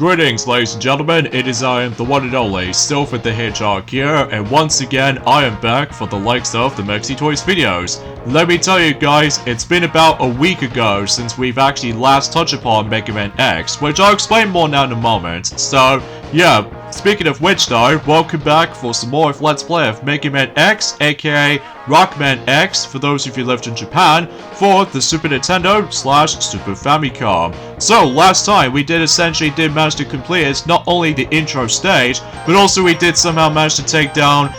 Greetings, ladies and gentlemen, it is I am the one and only Silver the Hedgehog here, and once again I am back for the likes of the Mexi Toys videos. Let me tell you guys, it's been about a week ago since we've actually last touched upon Mega Man X, which I'll explain more now in a moment. So, yeah, speaking of which though, welcome back for some more of Let's Play of Mega Man X, aka Rockman X, for those of you who lived in Japan, for the Super Nintendo / Super Famicom. So, last time we essentially did manage to complete not only the intro stage, but also we did somehow manage to take down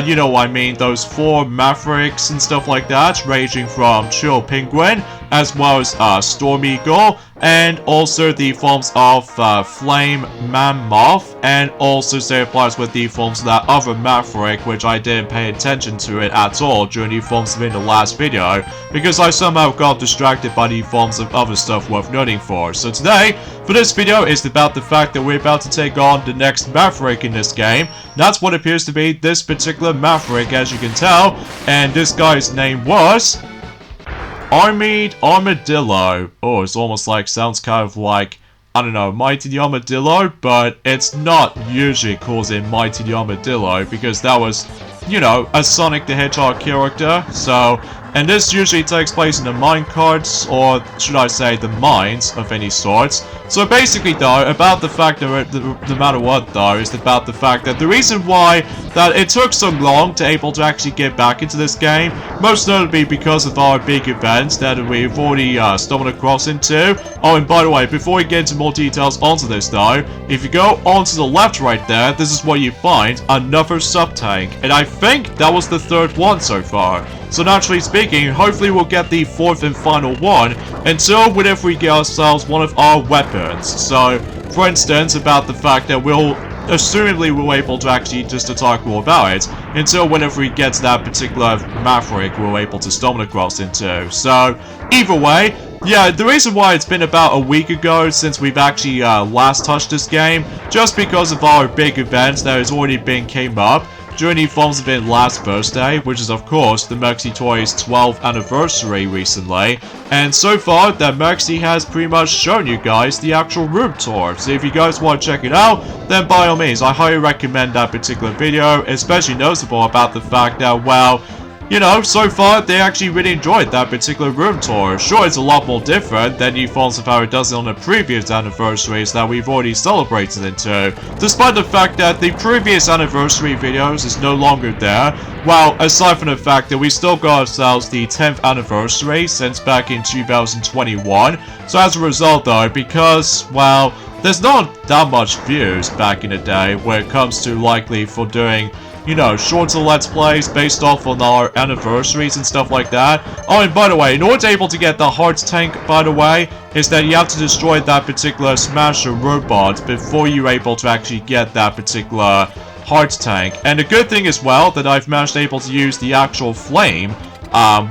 you know what I mean, those 4 Mavericks and stuff like that, ranging from Chill Penguin, as well as Storm Eagle, and also the forms of Flame Mammoth, and also same applies with the forms of that other Maverick, which I didn't pay attention to it at all during the forms in the last video, because I somehow got distracted by the forms of other stuff worth noting for. So today, for this video, is about the fact that we're about to take on the next Maverick in this game. That's what appears to be this particular Maverick, as you can tell, and this guy's name was Armadillo. Oh, it's almost like, sounds kind of like, I don't know, Mighty the Armadillo, but it's not usually called in Mighty the Armadillo, because that was, you know, a Sonic the Hedgehog character, so, and this usually takes place in the minecarts, or should I say the mines of any sorts. So basically though, about the fact that no matter what though, is about the fact that the reason why that it took so long to able to actually get back into this game, most notably because of our big events that we've already stumbled across into. Oh, and by the way, before we get into more details onto this though, if you go onto the left right there, this is where you find another sub-tank, and I think that was the 3rd one so far. So naturally speaking, hopefully we'll get the 4th and final one until whenever we get ourselves one of our weapons. So, for instance, about the fact that assumably we're able to actually just talk more about it until whenever we get to that particular Maverick we're able to stumble across into. So, either way, yeah, the reason why it's been about a week ago since we've actually last touched this game, just because of our big event that has already came up during the forms event last Thursday, which is of course the Mexi Toys 12th anniversary recently, and so far that Mexi has pretty much shown you guys the actual room tour. So if you guys want to check it out, then by all means I highly recommend that particular video, especially noticeable about the fact that, well, you know, so far, they actually really enjoyed that particular room tour. Sure, it's a lot more different than the forms of how it does it on the previous anniversaries that we've already celebrated into. Despite the fact that the previous anniversary videos is no longer there, well, aside from the fact that we still got ourselves the 10th anniversary since back in 2021. So as a result though, because, well, there's not that much views back in the day when it comes to likely for doing, you know, shorter Let's Plays based off on our anniversaries and stuff like that. Oh, and by the way, in order to able to get the heart tank, by the way, is that you have to destroy that particular Smasher robot before you're able to actually get that particular heart tank. And the good thing as well, that I've managed to able to use the actual flame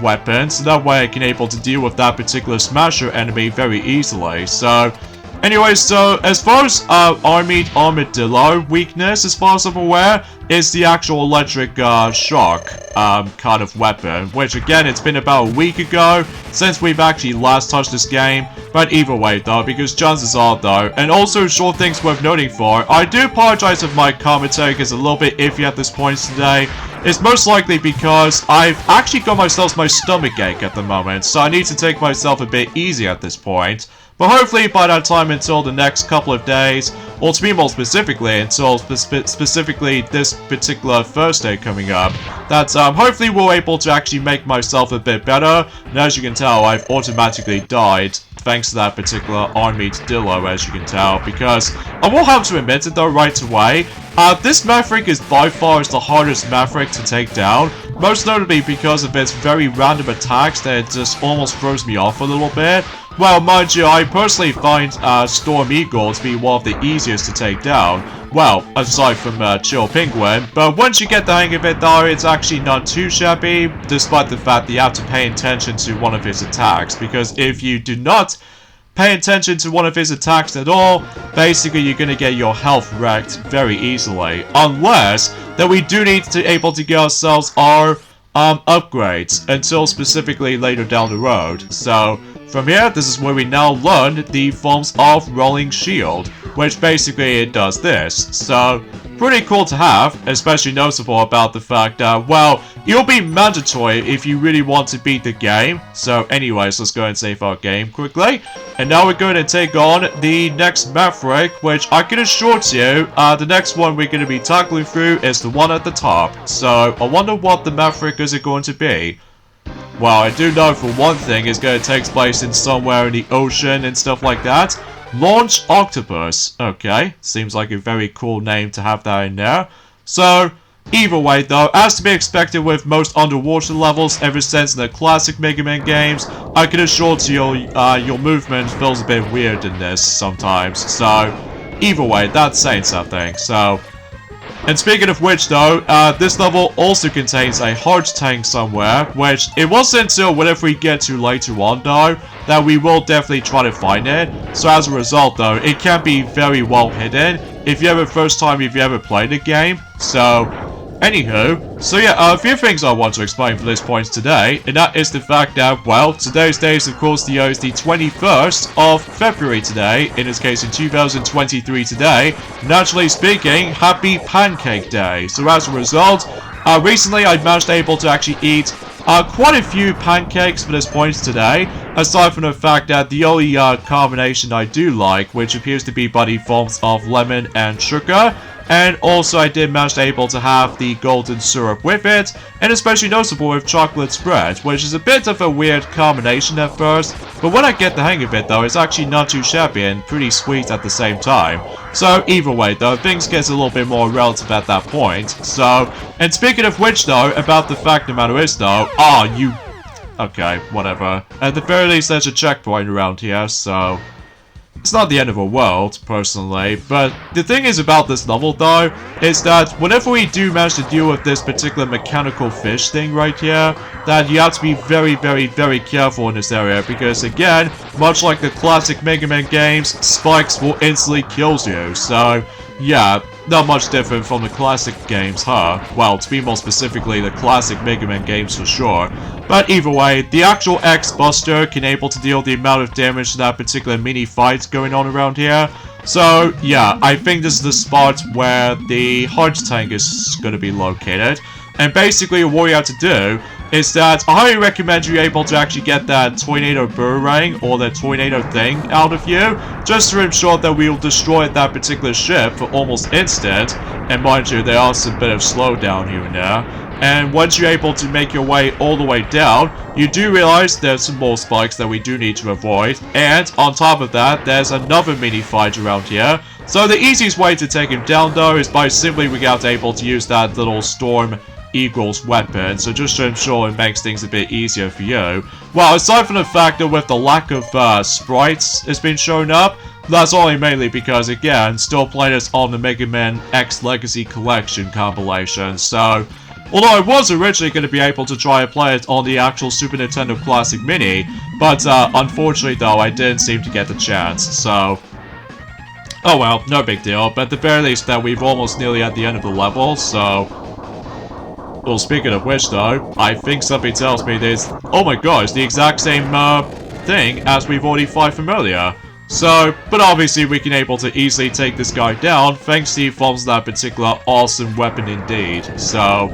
weapon, so that way I can able to deal with that particular Smasher enemy very easily. So, anyway, so as far as Armadillo weakness, as far as I'm aware, is the actual electric shock kind of weapon, which again, it's been about a week ago since we've actually last touched this game. But either way though, because chances are though, and also short things worth noting for, I do apologize if my commentary is a little bit iffy at this point today. It's most likely because I've actually got myself my stomach ache at the moment, so I need to take myself a bit easy at this point. But hopefully by that time, until the next couple of days, or to be more specifically, until specifically this particular Thursday coming up, that hopefully we're able to actually make myself a bit better. And as you can tell, I've automatically died thanks to that particular Armadillo, as you can tell, because I will have to admit it though right away, this Maverick is by far the hardest Maverick to take down, most notably because of its very random attacks that it just almost throws me off a little bit. Well, mind you, I personally find Storm Eagle to be one of the easiest to take down. Well, aside from Chill Penguin, but once you get the hang of it though, it's actually not too shabby, despite the fact that you have to pay attention to one of his attacks, because if you do not pay attention to one of his attacks at all, basically you're gonna get your health wrecked very easily, unless that we do need to able to get ourselves our upgrades until specifically later down the road. So from here, this is where we now learn the forms of Rolling Shield. which basically it does this. So, pretty cool to have, especially noticeable about the fact that, well, it'll be mandatory if you really want to beat the game. So anyways, let's go and save our game quickly. And now we're going to take on the next Maverick, which I can assure you, the next one we're going to be tackling through is the one at the top. So I wonder what the Maverick is going to be. Well, I do know for one thing it's going to take place in somewhere in the ocean and stuff like that. Launch Octopus. Okay, seems like a very cool name to have that in there. So, either way though, as to be expected with most underwater levels ever since the classic Mega Man games, I can assure you your movement feels a bit weird in this sometimes. So, either way, that's saying something. So, and speaking of which though, this level also contains a heart tank somewhere, which it wasn't until whenever we get to later on though, that we will definitely try to find it. So as a result though, it can be very well hidden if you have a first time if you ever played the game. So, anywho, so yeah, a few things I want to explain for this point today, and that is the fact that, well, today's day is of course the 21st of February today, in this case in 2023 today. Naturally speaking, happy Pancake Day. So as a result, recently I managed able to actually eat quite a few pancakes for this point today, aside from the fact that the only combination I do like, which appears to be by the forms of lemon and sugar, and also I did manage able to have the golden syrup with it, and especially noticeable with chocolate spread, which is a bit of a weird combination at first, but when I get the hang of it though, it's actually not too shabby and pretty sweet at the same time. So either way though, things get a little bit more relative at that point. So, and speaking of which though, about the fact the matter is though, okay, whatever. At the very least there's a checkpoint around here, so it's not the end of the world, personally, but the thing is about this level, though, is that whenever we do manage to deal with this particular mechanical fish thing right here, that you have to be very, very, very careful in this area, because again, much like the classic Mega Man games, spikes will instantly kill you, so yeah, not much different from the classic games, huh? Well, to be more specifically, the classic Mega Man games for sure. But either way, the actual X-Buster can able to deal the amount of damage to that particular mini fight going on around here. So, yeah, I think this is the spot where the heart tank is going to be located. And basically, what you have to do is that I highly recommend you able to actually get that tornado boomerang or the tornado thing out of you, just to ensure that we will destroy that particular ship for almost instant. And mind you, there are some bit of slowdown here and there. And once you're able to make your way all the way down, you do realize there's some more spikes that we do need to avoid. And on top of that, there's another mini fight around here. So the easiest way to take him down though is by simply we got able to use that little Storm Eagle's weapon, so just to ensure it makes things a bit easier for you. Well, aside from the fact that with the lack of sprites has been shown up, that's only mainly because, again, still playing this on the Mega Man X Legacy Collection compilation, so although I was originally going to be able to try and play it on the actual Super Nintendo Classic Mini, but unfortunately though, I didn't seem to get the chance, so oh well, no big deal, but at the very least that we've almost nearly at the end of the level, so well, speaking of which though, I think something tells me this, oh my god, it's the exact same thing as we've already fought from earlier. So, but obviously we can able to easily take this guy down thanks to the forms of that particular awesome weapon indeed. So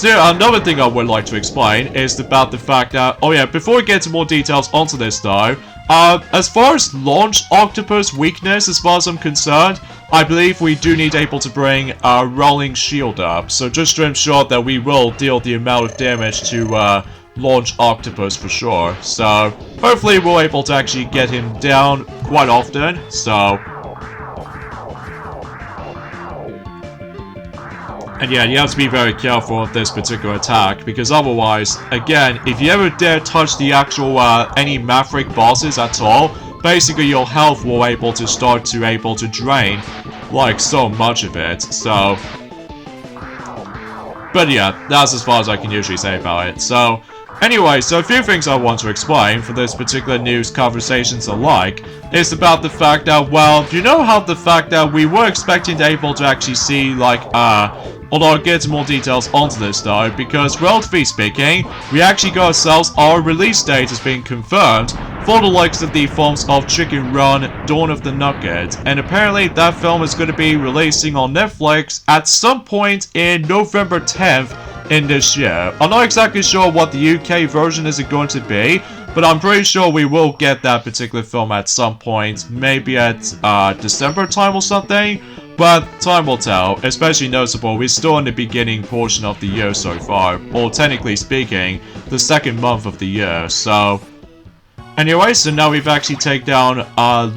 yeah, another thing I would like to explain is about the fact that, oh yeah, before we get into more details onto this though, as far as Launch Octopus weakness, as far as I'm concerned, I believe we do need able to bring our Rolling Shield up. So just to ensure that we will deal the amount of damage to Launch Octopus for sure. So hopefully we're able to actually get him down quite often. So and yeah, you have to be very careful with this particular attack, because otherwise, again, if you ever dare touch the actual any Maverick bosses at all, basically your health will able to start to drain like so much of it. So but yeah, that's as far as I can usually say about it. So anyway, so a few things I want to explain for this particular news conversations alike is about the fact that, well, you know how the fact that we were expecting to able to actually see like Although I'll get more details onto this though, because relatively speaking, we actually got ourselves our release date has been confirmed for the likes of the films of Chicken Run, Dawn of the Nugget, and apparently that film is going to be releasing on Netflix at some point in November 10th in this year. I'm not exactly sure what the UK version is going to be, but I'm pretty sure we will get that particular film at some point, maybe at December time or something. But time will tell, especially noticeable, we're still in the beginning portion of the year so far, or technically speaking, the second month of the year, so... Anyway, so now we've actually taken down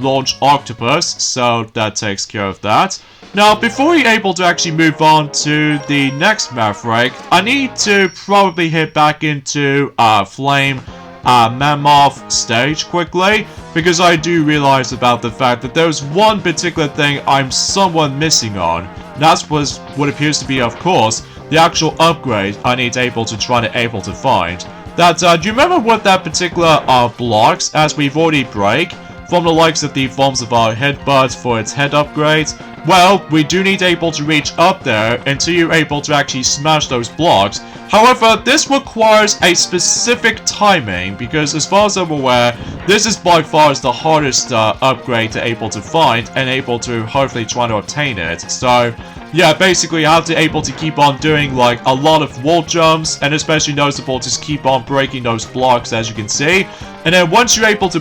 Launch Octopus, so that takes care of that. Now, before we're able to actually move on to the next Maverick, I need to probably hit back into Flame Mammoth stage quickly, because I do realize about the fact that there's one particular thing I'm somewhat missing on. That was what appears to be, of course, the actual upgrade I need to try to find. That, do you remember what that particular blocks, as we've already break, from the likes of the forms of our headbutt for its head upgrade? Well, we do need to reach up there until you're able to actually smash those blocks. However, this requires a specific timing, because as far as I'm aware, this is by far the hardest upgrade to find and able to hopefully try to obtain it. So, yeah, basically you have to keep on doing like a lot of wall jumps, and especially noticeable just keep on breaking those blocks, as you can see. And then once you're able to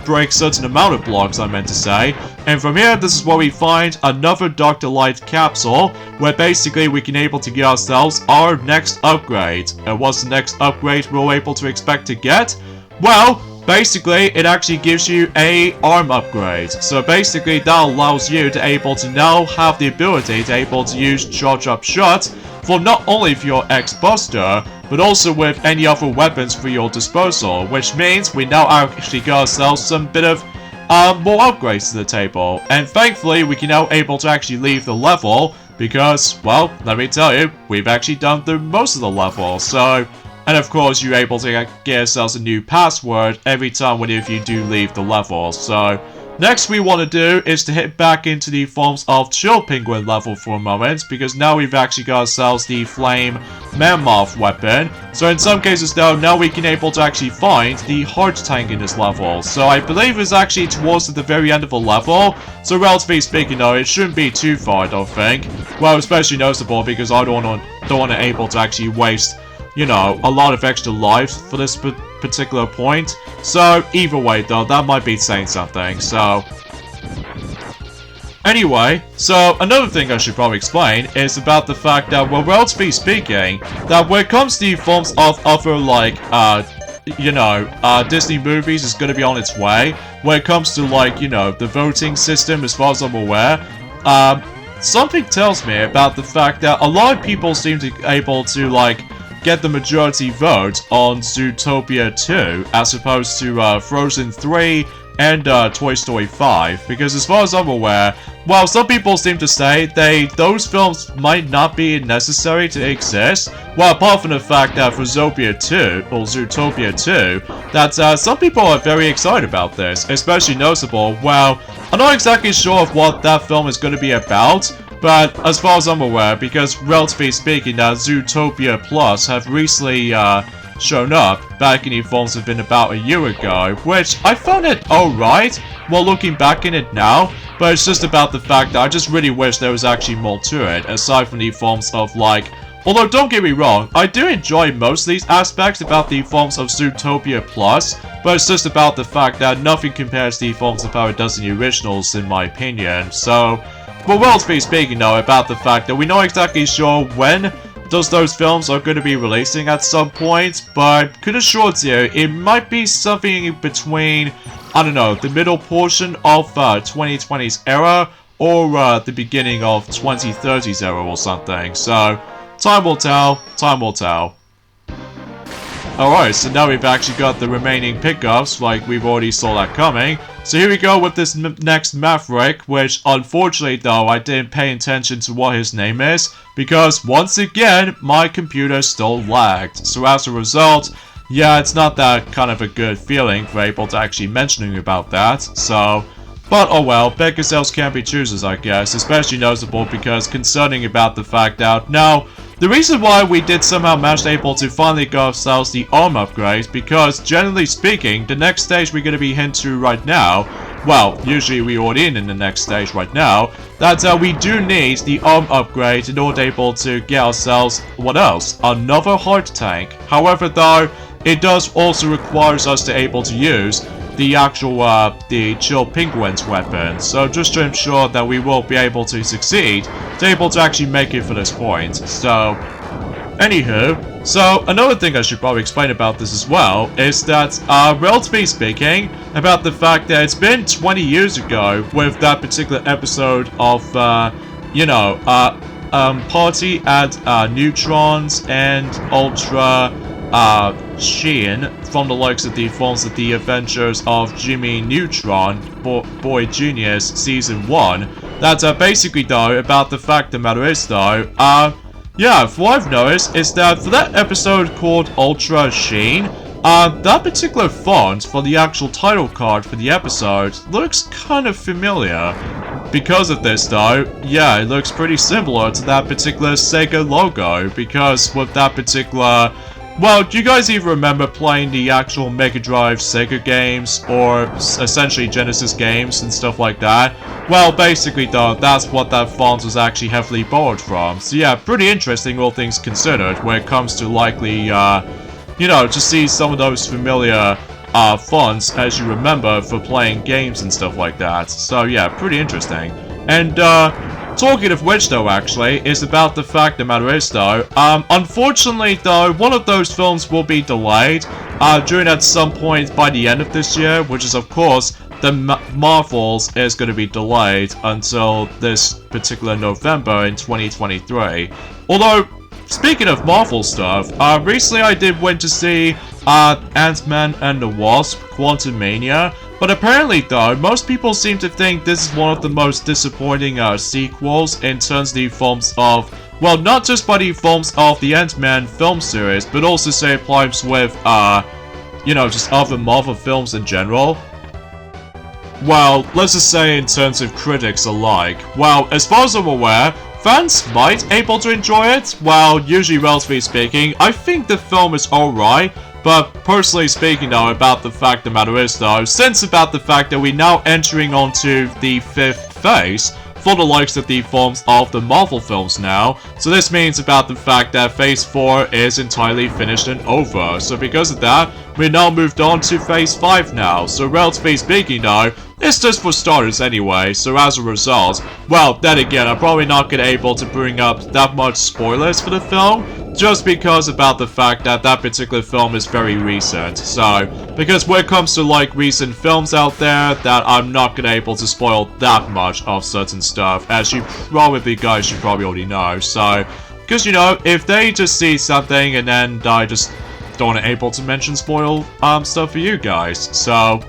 break certain amount of blocks, I meant to say, and from here, this is where we find another Dr. Light capsule, where basically we can able to get ourselves our next upgrade. And what's the next upgrade we're able to expect to get? Well, basically, it actually gives you a arm upgrade. So basically, that allows you to now have the ability to use Charge Up Shot for not only for your X-Buster, but also with any other weapons for your disposal, which means we now actually got ourselves some bit of more upgrades to the table. And thankfully, we can now to actually leave the level, because, well, let me tell you, we've actually done through most of the level, so... And of course, you're able to get yourselves a new password every time whenever you do leave the level. So, next we want to do is to hit back into the forms of Chill Penguin level for a moment, because now we've actually got ourselves the Flame Mammoth weapon. So in some cases though, now we can to actually find the Heart Tank in this level. So I believe it's actually towards the very end of the level. So relatively speaking though, it shouldn't be too far, I don't think. Well, especially noticeable because I don't want to actually waste, you know, a lot of extra lives for this particular point. So, either way though, that might be saying something, so... Anyway, so another thing I should probably explain is about the fact that, well, relatively speaking, that when it comes to the forms of other, like, Disney movies is gonna be on its way. When it comes to, like, you know, the voting system, as far as I'm aware, something tells me about the fact that a lot of people seem to be able to, like, get the majority vote on Zootopia 2 as opposed to Frozen 3 and Toy Story 5, because as far as I'm aware, while some people seem to say those films might not be necessary to exist, well, apart from the fact that for Zootopia 2, that some people are very excited about this, especially noticeable. Well, I'm not exactly sure of what that film is going to be about, but as far as I'm aware, because relatively speaking, Zootopia Plus have recently shown up back in the forms of been about a year ago, which I found it alright while looking back in it now, but it's just about the fact that I just really wish there was actually more to it, aside from the forms of, like, although don't get me wrong, I do enjoy most of these aspects about the forms of Zootopia Plus, but it's just about the fact that nothing compares to the forms of how it does in the originals, in my opinion. So, but relatively speaking though, about the fact that we're not exactly sure when those films are going to be releasing at some point, but could assure you, it might be something between, I don't know, the middle portion of 2020's era, or the beginning of 2030's era or something. So, time will tell, time will tell. Alright, so now we've actually got the remaining pickups, like we've already saw that coming. So here we go with this next Maverick, which unfortunately though, I didn't pay attention to what his name is, because once again, my computer still lagged. So as a result, yeah, it's not that kind of a good feeling for able to actually mentioning about that. So, But oh well, better cells can be choosers, I guess, especially noticeable because concerning about the fact that now, the reason why we did somehow manage able to finally get ourselves the arm upgrade, because generally speaking, the next stage we're going to be into right now, well, usually we already in the next stage right now, that we do need the arm upgrade in order able to get ourselves, what else? Another heart tank. However though, it does also require us to able to use the actual, the Chill Penguin's weapon, so just to ensure that we will be able to succeed, to able to actually make it for this point. So, anywho, so another thing I should probably explain about this as well, is that, relatively speaking, about the fact that it's been 20 years ago with that particular episode of, you know, Party at, Neutrons and Ultra, Shein, from the likes of the films of The Adventures of Jimmy Neutron, Boy Genius Season 1, that's basically though, about the fact the matter is though, yeah, for what I've noticed is that for that episode called Ultra Shein, that particular font for the actual title card for the episode looks kind of familiar. Because of this though, yeah, it looks pretty similar to that particular Sega logo, because with that particular... Well, do you guys even remember playing the actual Mega Drive Sega games, or essentially Genesis games and stuff like that? Well, basically though, that's what that font was actually heavily borrowed from. So yeah, pretty interesting all things considered when it comes to likely, you know, to see some of those familiar fonts as you remember for playing games and stuff like that. So yeah, pretty interesting. And talking of which though actually, is about the fact the matter is though, unfortunately though, one of those films will be delayed during at some point by the end of this year, which is of course the Marvels is going to be delayed until this particular November in 2023. Although, speaking of Marvel stuff, recently I did went to see Ant-Man and the Wasp, Quantumania, but apparently though, most people seem to think this is one of the most disappointing sequels in terms of the films of, well, not just by the films of the Ant-Man film series, but also say applies with, you know, just other Marvel films in general. Well, let's just say in terms of critics alike, well, as far as I'm aware, fans might able to enjoy it. Well, usually relatively speaking, I think the film is alright. But personally speaking though, about the fact the matter is though, since about the fact that we're now entering onto the 5th phase for the likes of the films of the Marvel films now, so this means about the fact that Phase 4 is entirely finished and over. So because of that, we're now moved on to Phase 5 now. So relatively speaking though, it's just for starters anyway, so as a result, well, then again, I'm probably not gonna able to bring up that much spoilers for the film, just because about the fact that that particular film is very recent. So, because when it comes to like recent films out there, that I'm not gonna able to spoil that much of certain stuff, as you probably guys should probably already know. So, because you know, if they just see something and then I just don't able to mention spoil stuff for you guys, so...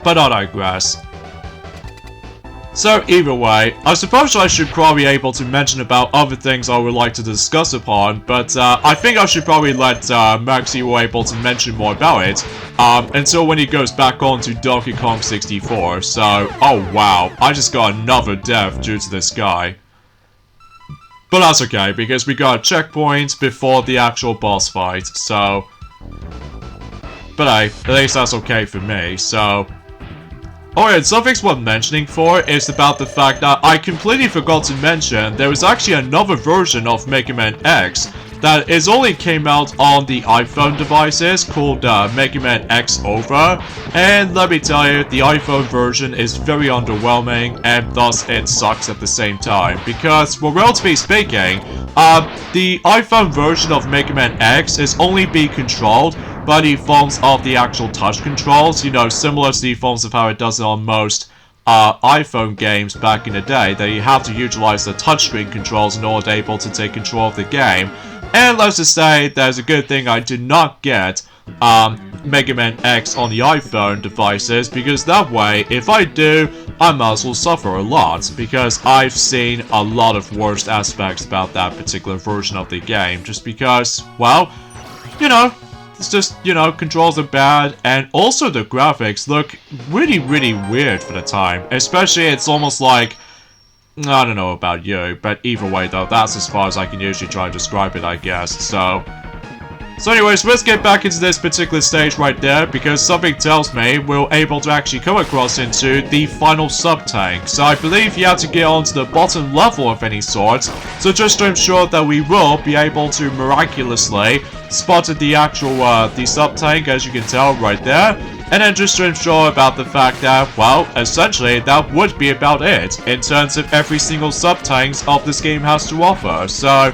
But I digress. So either way, I suppose I should probably able to mention about other things I would like to discuss upon, but I think I should probably let Maxie be able to mention more about it until when he goes back on to Donkey Kong 64. So, oh wow, I just got another death due to this guy. But that's okay, because we got a checkpoint before the actual boss fight, so... But hey, at least that's okay for me, so... Alright, something's worth mentioning for is about the fact that I completely forgot to mention there was actually another version of Mega Man X that is only came out on the iPhone devices called Mega Man X Over, and let me tell you, the iPhone version is very underwhelming and thus it sucks at the same time, because, well, relatively speaking, the iPhone version of Mega Man X is only being controlled by the forms of the actual touch controls, you know, similar to the forms of how it does it on most iPhone games back in the day, that you have to utilize the touchscreen controls in order to able to take control of the game. And let's just say there's a good thing I did not get Mega Man X on the iPhone devices, because that way, if I do, I might as well suffer a lot, because I've seen a lot of worst aspects about that particular version of the game, just because, well, you know, it's just, you know, controls are bad, and also the graphics look really, really weird for the time. Especially, it's almost like, I don't know about you, but either way though, that's as far as I can usually try and describe it, I guess. So anyways, let's get back into this particular stage right there, because something tells me we're able to actually come across into the final sub-tank. So I believe you have to get onto the bottom level of any sort, so just to ensure that we will be able to miraculously spot the actual, the sub-tank, as you can tell right there. And then just to ensure about the fact that, well, essentially that would be about it in terms of every single sub-tanks of this game has to offer. So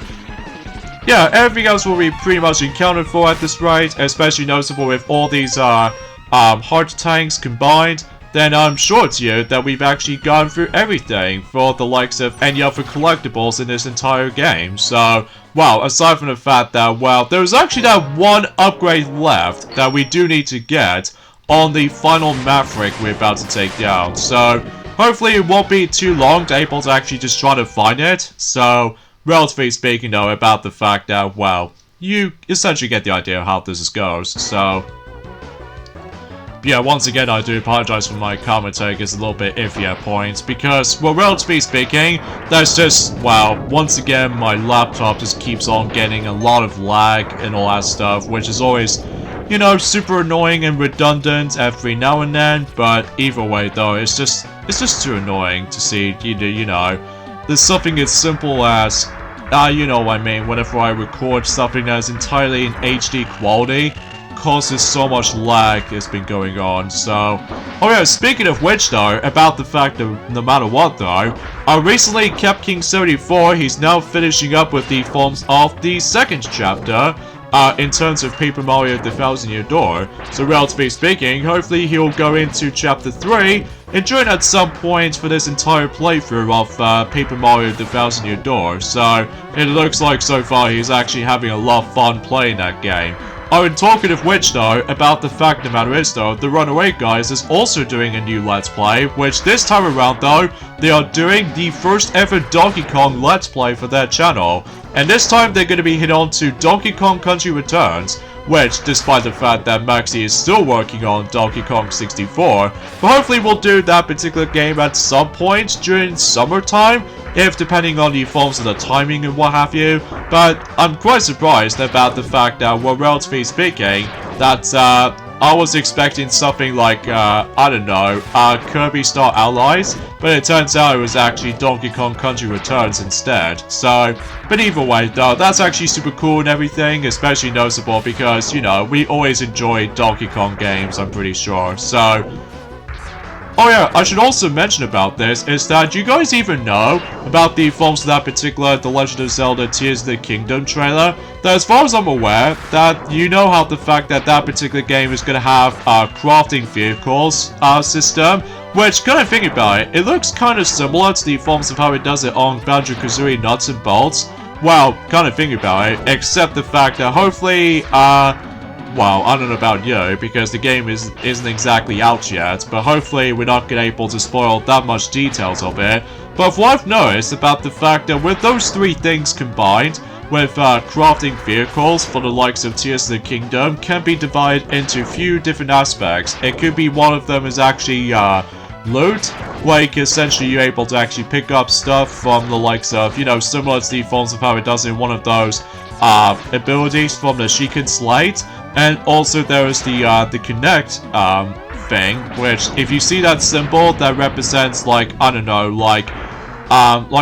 yeah, everything else will be pretty much accounted for at this rate, especially noticeable with all these hard tanks combined. Then I'm sure to you that we've actually gone through everything for the likes of any other collectibles in this entire game. So, well, aside from the fact that, well, there's actually that one upgrade left that we do need to get on the final Maverick we're about to take down. So, hopefully it won't be too long to able to actually just try to find it. So, relatively speaking though, about the fact that, well, you essentially get the idea of how this goes. So, yeah, once again, I do apologize for my commentary is a little bit iffy at points, because, well, relatively speaking, that's just, well, once again, my laptop just keeps on getting a lot of lag and all that stuff, which is always, you know, super annoying and redundant every now and then. But either way though, it's just too annoying to see, you know, there's something as simple as, you know what I mean, whenever I record something that is entirely in HD quality, causes so much lag has been going on. So, oh yeah, speaking of which though, about the fact that no matter what though, I recently kept King 74, he's now finishing up with the forms of the second chapter, in terms of Paper Mario The Thousand Year Door. So relatively speaking, hopefully he'll go into chapter 3 and join at some point for this entire playthrough of Paper Mario The Thousand Year Door. So it looks like so far he's actually having a lot of fun playing that game. Oh, and talking of which though, about the fact the matter is though, the Runaway guys is also doing a new Let's Play, which this time around though, they are doing the first ever Donkey Kong Let's Play for their channel. And this time they're going to be hit on to Donkey Kong Country Returns, which, despite the fact that Maxi is still working on Donkey Kong 64, but hopefully we'll do that particular game at some point during summertime, if depending on the forms of the timing and what have you. But I'm quite surprised about the fact that, well, relatively speaking, that I was expecting something like, I don't know, Kirby Star Allies, but it turns out it was actually Donkey Kong Country Returns instead. So, but either way though, that's actually super cool and everything, especially noticeable because, you know, we always enjoy Donkey Kong games, I'm pretty sure. So, oh yeah, I should also mention about this is that you guys even know about the forms of that particular The Legend of Zelda Tears of the Kingdom trailer? That as far as I'm aware, that you know how the fact that that particular game is going to have a crafting vehicles system, which, kind of thinking about it, it looks kind of similar to the forms of how it does it on Banjo-Kazooie Nuts and Bolts. Well, kind of thinking about it, except the fact that hopefully, well, I don't know about you, because the game isn't exactly out yet, but hopefully we're not going to be able to spoil that much details of it. But what I've noticed about the fact that with those three things combined, with crafting vehicles for the likes of Tears of the Kingdom, can be divided into a few different aspects. It could be one of them is actually loot, where essentially you're able to actually pick up stuff from the likes of, you know, similar to the forms of how it does in one of those abilities from the Sheikah Slate. And also there is the Connect thing, which if you see that symbol that represents like, I don't know, like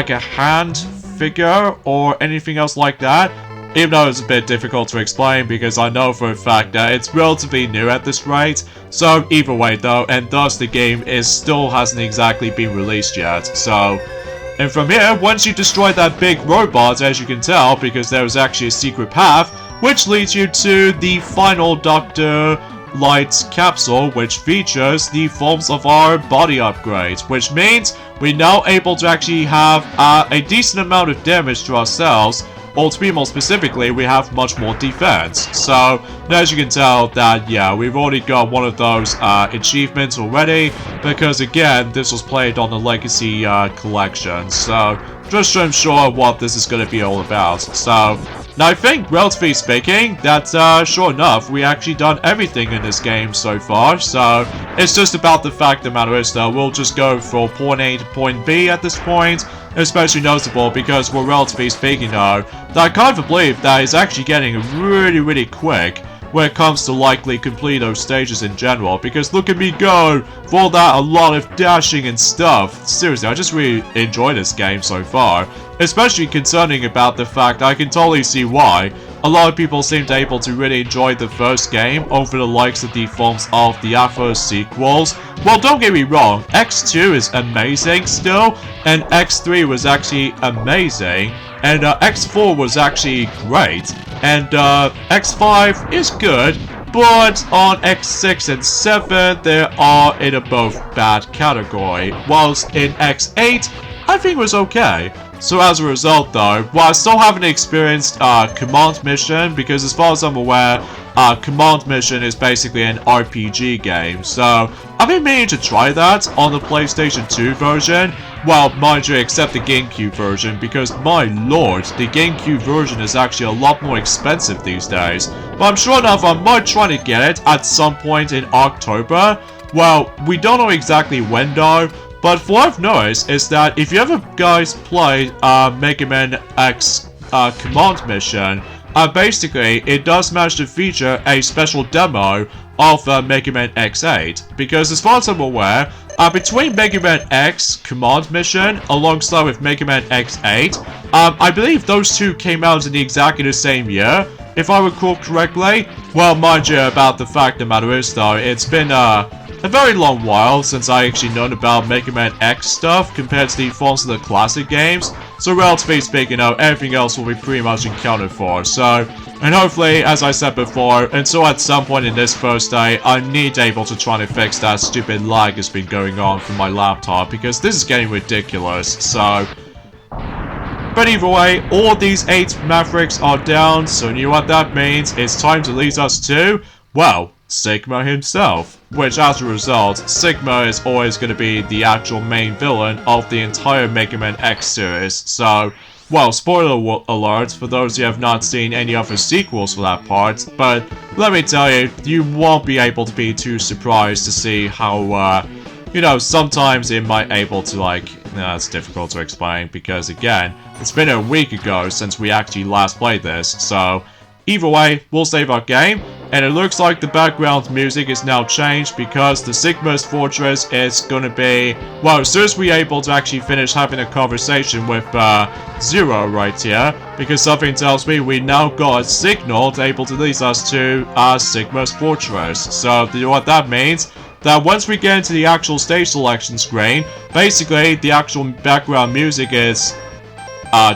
a hand figure or anything else like that, even though it's a bit difficult to explain because I know for a fact that it's relatively new at this rate. So either way though, and thus the game still hasn't exactly been released yet. So, and from here, once you destroy that big robot, as you can tell, because there is actually a secret path, which leads you to the final Dr. Light's capsule, which features the forms of our body upgrades, which means we're now able to actually have a decent amount of damage to ourselves, or to be more specifically, we have much more defense. So, as you can tell that, yeah, we've already got one of those achievements already, because again, this was played on the Legacy collection. So, just so I'm sure what this is going to be all about. So, now I think, relatively speaking, that sure enough, we actually done everything in this game so far. So, it's just about the fact the matter is that we'll just go from point A to point B at this point. Especially notable because we're relatively speaking though, that I kind of believe that it's actually getting really quick when it comes to likely complete those stages in general, because look at me go, for all that a lot of dashing and stuff. Seriously, I just really enjoy this game so far, especially concerning about the fact I can totally see why a lot of people seemed able to really enjoy the first game over the likes of the forms of the Afro sequels. Well, don't get me wrong, X2 is amazing still, and X3 was actually amazing, and X4 was actually great, and X5 is good, but on X6 and 7 they are in a both bad category, whilst in X8 I think it was okay. So as a result though, while I still haven't experienced Command Mission, because as far as I'm aware, Command Mission is basically an RPG game, so I've been meaning to try that on the PlayStation 2 version. Well, mind you, except the GameCube version, because my lord, the GameCube version is actually a lot more expensive these days. But I'm sure enough I might try to get it at some point in October. Well, we don't know exactly when though, but what I've noticed is that if you ever guys played Mega Man X Command Mission, basically it does manage to feature a special demo of Mega Man X8, because as far as I'm aware, between Mega Man X Command Mission alongside with Mega Man X8, I believe those two came out in exactly the same year, if I recall correctly. Well, mind you, about the fact the matter is though, it's been a very long while since I actually known about Mega Man X stuff compared to the forms of the classic games, so relatively speaking, everything else will be pretty much accounted for. So, and hopefully, as I said before, until at some point in this first day, I need able to try to fix that stupid lag that's been going on from my laptop, because this is getting ridiculous. So, but either way, all these 8 Mavericks are down, so you know what that means? It's time to lead us to, well, Sigma himself, which as a result, Sigma is always going to be the actual main villain of the entire Mega Man X series. So, well, spoiler alert for those who have not seen any other sequels for that part, but let me tell you, you won't be able to be too surprised to see how, you know, sometimes it might able to, like, it's difficult to explain, because again, it's been a week ago since we actually last played this, so either way, we'll save our game, and it looks like the background music is now changed because the Sigma's Fortress is gonna be, well, as soon as we're able to actually finish having a conversation with Zero right here, because something tells me we now got a signal able to lead us to Sigma's Fortress. So, you know what that means? That once we get into the actual stage selection screen, basically the actual background music is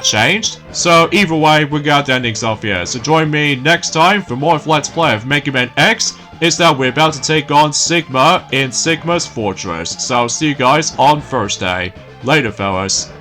changed. So either way, we got the endings off here. So join me next time for more of Let's Play of Mega Man X. Is that we're about to take on Sigma in Sigma's Fortress. So see you guys on Thursday. Later, fellas.